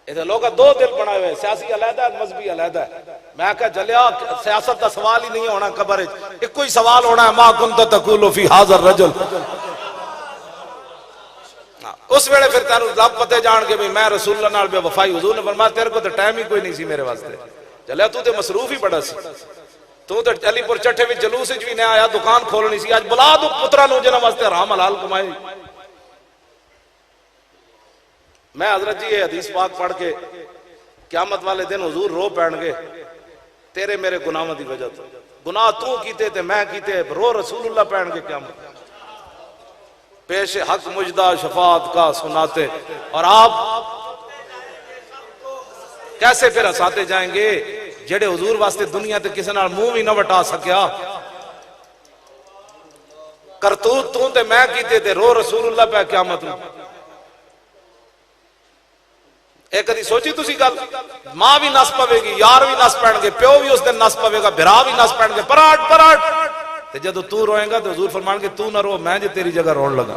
ادھر لوگ دو دل بنائے ہوئے، سیاسی علیحدہ ہے، مذہبی علیحدہ ہے۔ میں کہا جلیا سیاست کا سوال ہی نہیں ہونا قبر وچ، ایک ہی سوال ہونا ہے، ما کنت تقول فی ھذا الرجل۔ اس ویلے پھر تینوں رب پتے جان کے بھی میں رسول اللہ نال بے وفائی، حضور نے فرمایا تیرے کو تو ٹائم ہی کوئی نہیں سی میرے واسطے، جلیا تو تے مصروف ہی بڑا سی، تو تے علی پور چٹھے وچ جلوس وچ بھی نہ آیا، دکان کھولنی سی، اج بلا دو پتراں نوں جنہاں واسطے حرام حلال کمائی۔ میں حضرت جی یہ حدیث پاک پڑھ کے قیامت والے دن حضور رو پین گے تیرے میرے گناہوں دی وجہ تو، گناہ تو کیتے تے میں کیتے، رو رسول اللہ پین گے قیامت، پیش حق مجدہ شفاعت کا سناتے، اور آپ کیسے پھر ہساتے جائیں گے جڑے حضور واسطے دنیا تے کسی نال منہ بھی نہ وٹا سکیا، کرتوت تو تے میں کیتے تے رو رسول اللہ پہ قیامت میں۔ ایک کدی سوچی تسی گل، ماں بھی نس پوے گی، یار بھی نس پین گے، پیو بھی اس دن نس پوے گا، بھرا بھی نس پین گے، پراٹ پراٹ تے جدو تو روئیں گا تو حضور فرمان گے تو نہ رو، میں جے تیری جگہ رون لگا۔